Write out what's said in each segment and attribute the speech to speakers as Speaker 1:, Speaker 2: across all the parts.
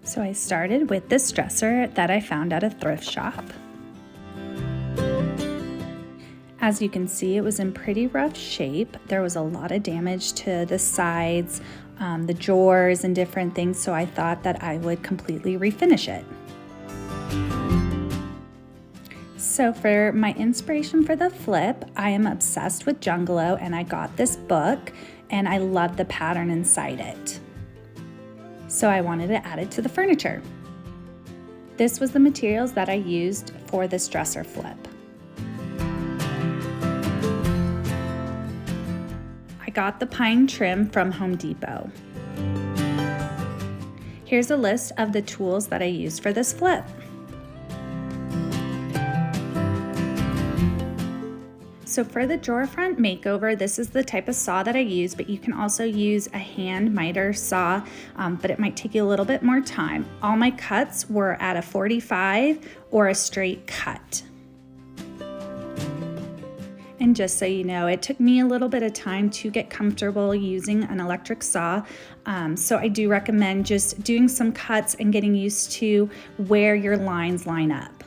Speaker 1: So I started with this dresser that I found at a thrift shop. As you can see, it was in pretty rough shape. There was a lot of damage to the sides, the drawers and different things, so I thought that I would completely refinish it. So for my inspiration for the flip, I am obsessed with Jungalow, and I got this book and I love the pattern inside it. So I wanted to add it to the furniture. This was the materials that I used for this dresser flip. I got the pine trim from Home Depot. Here's a list of the tools that I used for this flip. So for the drawer front makeover, this is the type of saw that I use, but you can also use a hand miter saw, but it might take you a little bit more time. All my cuts were at a 45 or a straight cut. And just so you know, it took me a little bit of time to get comfortable using an electric saw. So I do recommend just doing some cuts and getting used to where your lines line up.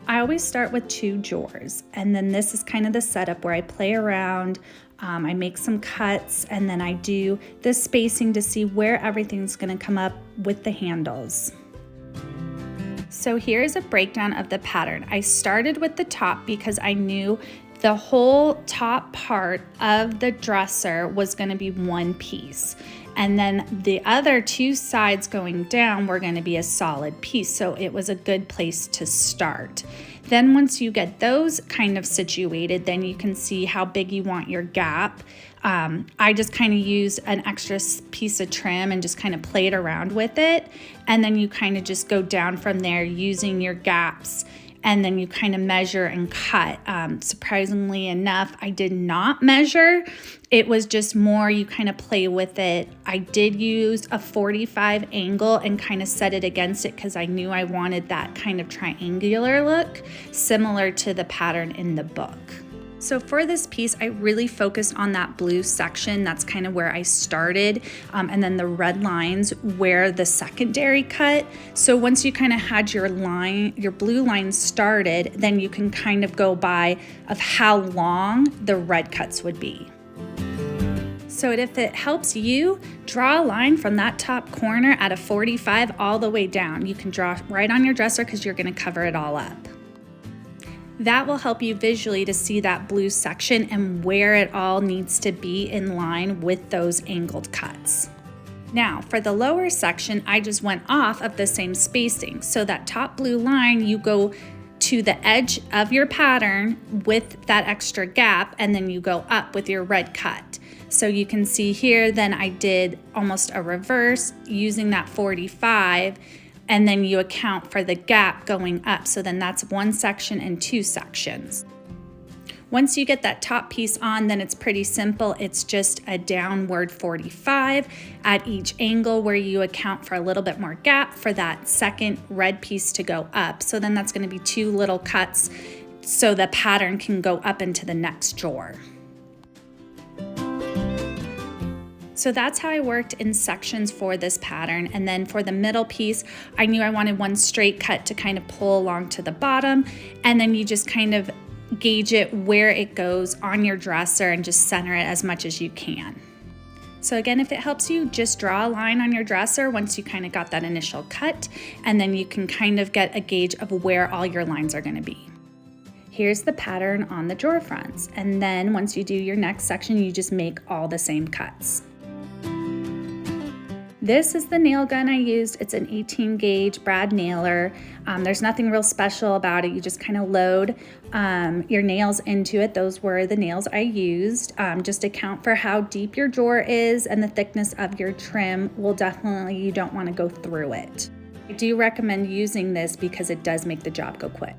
Speaker 1: I always start with 2 drawers, and then this is kind of the setup where I play around, I make some cuts, and then I do the spacing to see where everything's gonna come up with the handles. So here's a breakdown of the pattern. I started with the top because I knew the whole top part of the dresser was gonna be one piece. And then the other 2 sides going down were going to be a solid piece, so it was a good place to start. Then once you get those kind of situated, then you can see how big you want your gap. I just kind of used an extra piece of trim and just kind of played around with it. And then you kind of just go down from there using your gaps, and then you kind of measure and cut. Surprisingly enough, I did not measure. It was just more you kind of play with it. I did use a 45 angle and kind of set it against it because I knew I wanted that kind of triangular look, similar to the pattern in the book. So for this piece, I really focused on that blue section. That's kind of where I started. And then the red lines where the secondary cut. So once you kind of had your line, your blue line started, then you can kind of go by of how long the red cuts would be. So if it helps you, draw a line from that top corner at a 45 all the way down. You can draw right on your dresser because you're gonna cover it all up. That will help you visually to see that blue section and where it all needs to be in line with those angled cuts. Now for the lower section, I just went off of the same spacing. So that top blue line, you go to the edge of your pattern with that extra gap, and then you go up with your red cut. So you can see here, then I did almost a reverse using that 45, and then you account for the gap going up. So then that's 1 section and 2 sections. Once you get that top piece on, then it's pretty simple. It's just a downward 45 at each angle where you account for a little bit more gap for that second red piece to go up. So then that's gonna be 2 little cuts so the pattern can go up into the next drawer. So that's how I worked in sections for this pattern. And then for the middle piece, I knew I wanted 1 straight cut to kind of pull along to the bottom. And then you just kind of gauge it where it goes on your dresser and just center it as much as you can. So again, if it helps you, just draw a line on your dresser once you kind of got that initial cut, and then you can kind of get a gauge of where all your lines are gonna be. Here's the pattern on the drawer fronts. And then once you do your next section, you just make all the same cuts. This is the nail gun I used. It's an 18 gauge brad nailer. There's nothing real special about it. You just kind of load your nails into it. Those were the nails I used. Just account for how deep your drawer is, and the thickness of your trim will definitely, you don't want to go through it. I do recommend using this because it does make the job go quick.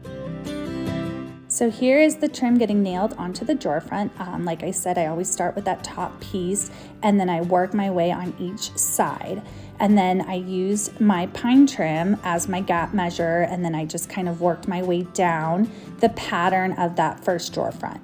Speaker 1: So here is the trim getting nailed onto the drawer front. Like I said, I always start with that top piece, and then I work my way on each side. And then I used my pine trim as my gap measure, and then I just kind of worked my way down the pattern of that first drawer front.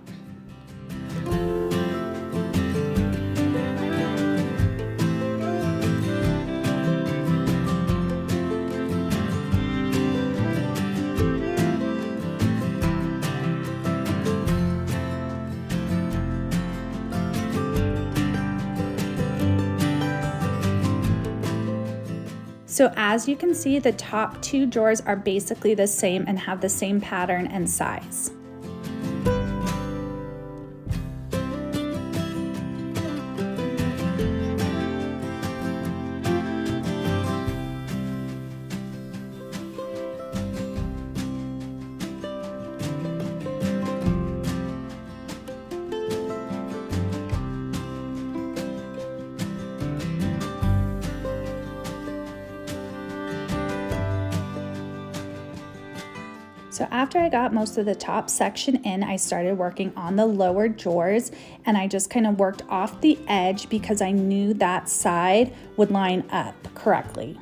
Speaker 1: So as you can see, the top 2 drawers are basically the same and have the same pattern and size. So after I got most of the top section in, I started working on the lower drawers, and I just kind of worked off the edge because I knew that side would line up correctly.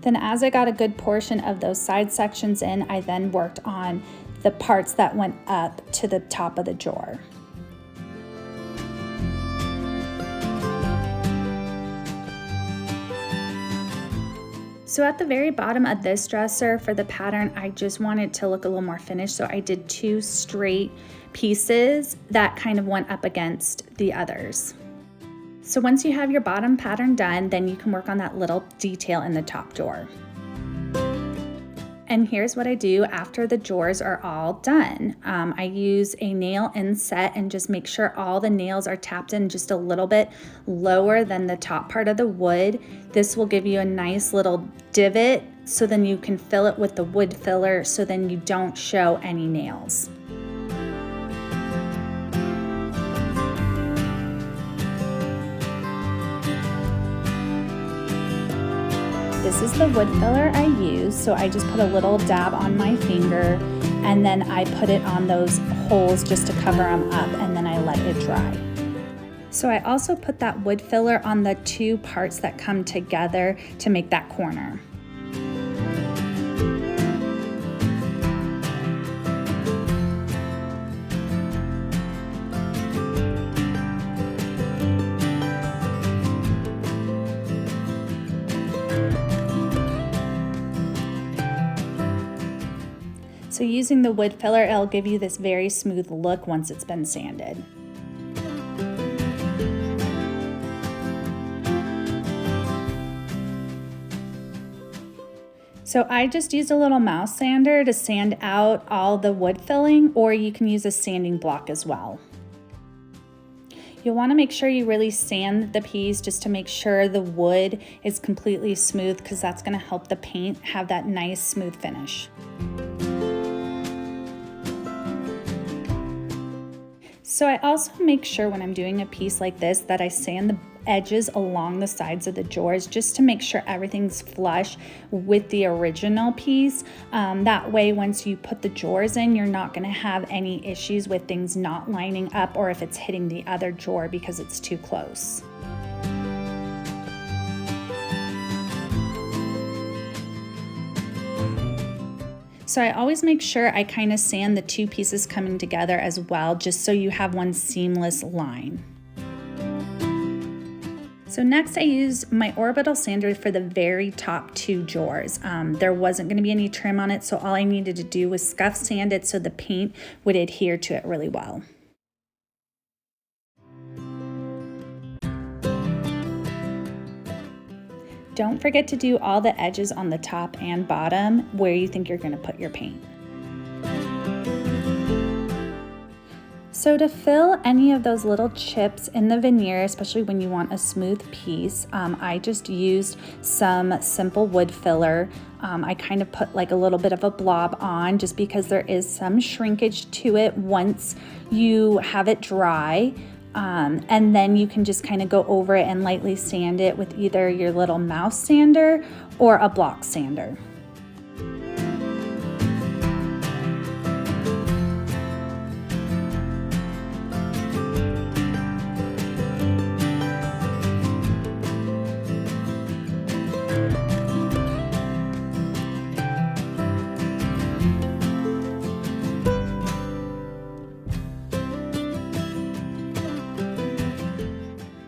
Speaker 1: Then as I got a good portion of those side sections in, I then worked on the parts that went up to the top of the drawer. So at the very bottom of this dresser for the pattern, I just wanted to look a little more finished. So I did 2 straight pieces that kind of went up against the others. So once you have your bottom pattern done, then you can work on that little detail in the top drawer. And here's what I do after the drawers are all done. I use a nail inset and just make sure all the nails are tapped in just a little bit lower than the top part of the wood. This will give you a nice little divot, so then you can fill it with the wood filler, so then you don't show any nails. This is the wood filler I use, so I just put a little dab on my finger and then I put it on those holes just to cover them up, and then I let it dry. So I also put that wood filler on the 2 parts that come together to make that corner. So using the wood filler, it'll give you this very smooth look once it's been sanded. So I just used a little mouse sander to sand out all the wood filling, or you can use a sanding block as well. You'll want to make sure you really sand the piece just to make sure the wood is completely smooth, because that's going to help the paint have that nice smooth finish. So I also make sure when I'm doing a piece like this that I sand the edges along the sides of the drawers just to make sure everything's flush with the original piece. That way, once you put the drawers in, you're not going to have any issues with things not lining up, or if it's hitting the other drawer because it's too close. So I always make sure I kind of sand the 2 pieces coming together as well, just so you have one seamless line. So next I used my orbital sander for the very top 2 drawers. There wasn't going to be any trim on it, so all I needed to do was scuff sand it so the paint would adhere to it really well. Don't forget to do all the edges on the top and bottom where you think you're going to put your paint. So to fill any of those little chips in the veneer, especially when you want a smooth piece, I just used some simple wood filler. I kind of put like a little bit of a blob on just because there is some shrinkage to it once you have it dry. And then you can just kind of go over it and lightly sand it with either your little mouse sander or a block sander.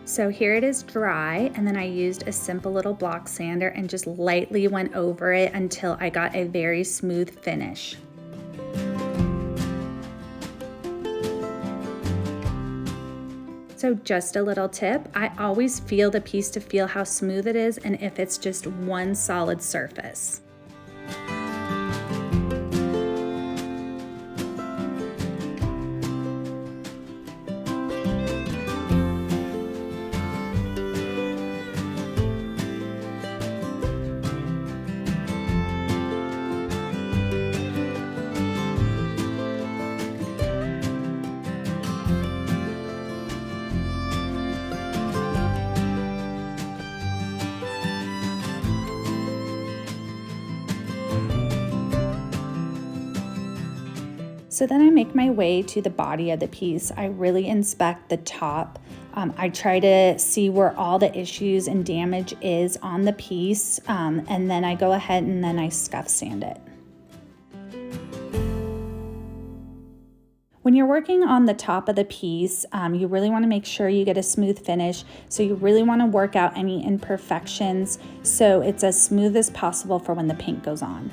Speaker 1: So here it is dry, and then I used a simple little block sander and just lightly went over it until I got a very smooth finish. So just a little tip, I always feel the piece to feel how smooth it is and if it's just one solid surface. So then I make my way to the body of the piece. I really inspect the top. I try to see where all the issues and damage is on the piece, and then I go ahead and then I scuff sand it. When you're working on the top of the piece, you really want to make sure you get a smooth finish. So you really want to work out any imperfections so it's as smooth as possible for when the paint goes on.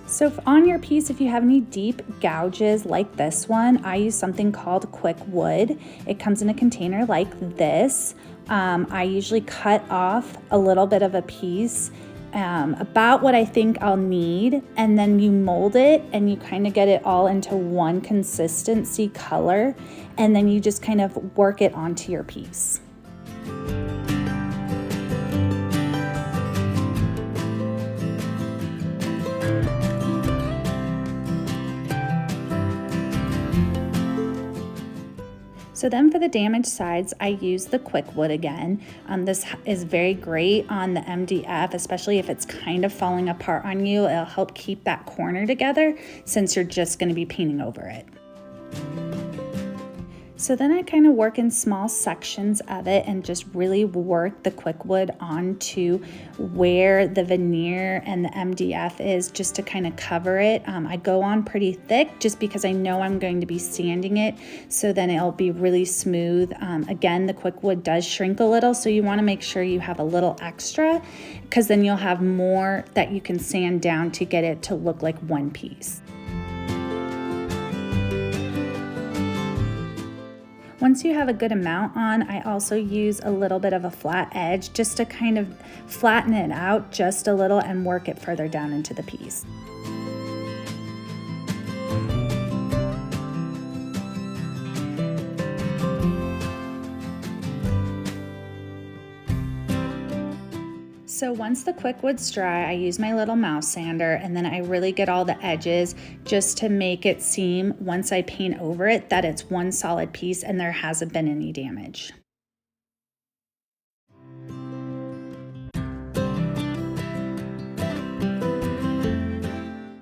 Speaker 1: So on your piece, if you have any deep gouges like this one, I use something called quick wood. It comes in a container like this. I usually cut off a little bit of a piece, about what I think I'll need, and then you mold it and you kind of get it all into one consistency color, and then you just kind of work it onto your piece. So then for the damaged sides, I use the quick wood again. This is very great on the MDF, especially if it's kind of falling apart on you. It'll help keep that corner together since you're just going to be painting over it. So then I kind of work in small sections of it and just really work the quick wood onto where the veneer and the MDF is, just to kind of cover it. I go on pretty thick just because I know I'm going to be sanding it, so then it'll be really smooth. Again, the quick wood does shrink a little, so you want to make sure you have a little extra, because then you'll have more that you can sand down to get it to look like one piece. Once you have a good amount on, I also use a little bit of a flat edge just to kind of flatten it out just a little and work it further down into the piece. So once the quick wood's dry, I use my little mouse sander, and then I really get all the edges just to make it seem, once I paint over it, that it's one solid piece and there hasn't been any damage.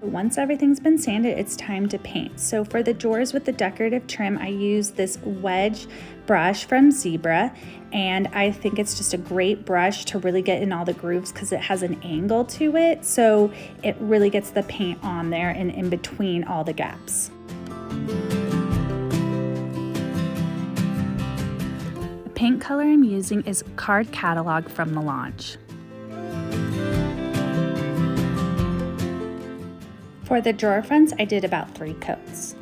Speaker 1: Once everything's been sanded, it's time to paint. So for the drawers with the decorative trim, I use this wedge brush from Zebra, and I think it's just a great brush to really get in all the grooves because it has an angle to it, so it really gets the paint on there and in between all the gaps. The paint color I'm using is Card Catalog from the launch. For the drawer fronts, I did about 3 coats.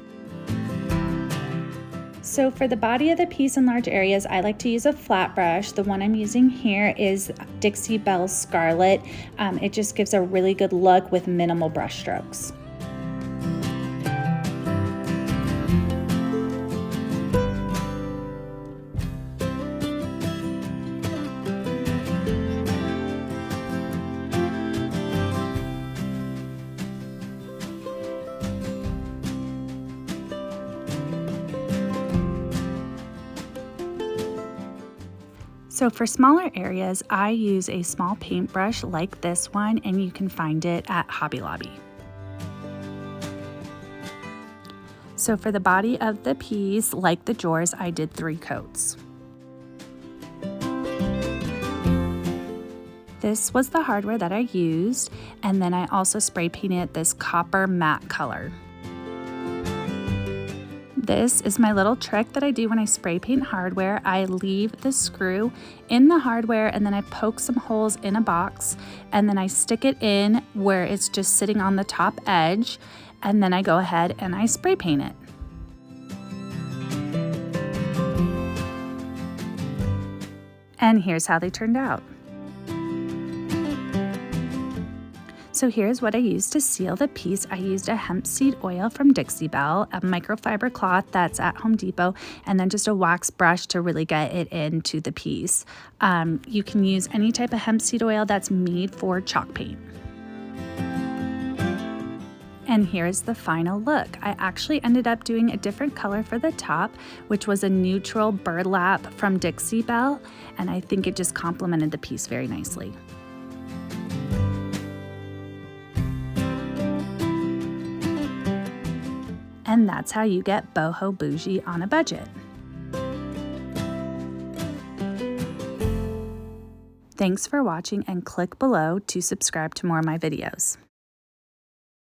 Speaker 1: So for the body of the piece in large areas, I like to use a flat brush. The one I'm using here is Dixie Belle Scarlet. It just gives a really good look with minimal brush strokes. So for smaller areas, I use a small paintbrush like this one, and you can find it at Hobby Lobby. So for the body of the piece, like the drawers, I did 3 coats. This was the hardware that I used, and then I also spray painted this copper matte color. This is my little trick that I do when I spray paint hardware. I leave the screw in the hardware and then I poke some holes in a box and then I stick it in where it's just sitting on the top edge, and then I go ahead and I spray paint it. And here's how they turned out. So here's what I used to seal the piece. I used a hemp seed oil from Dixie Belle, a microfiber cloth that's at Home Depot, and then just a wax brush to really get it into the piece. You can use any type of hemp seed oil that's made for chalk paint. And here's the final look. I actually ended up doing a different color for the top, which was a neutral burlap from Dixie Belle, and I think it just complemented the piece very nicely. And that's how you get boho bougie on a budget. Thanks for watching, and click below to subscribe to more of my videos.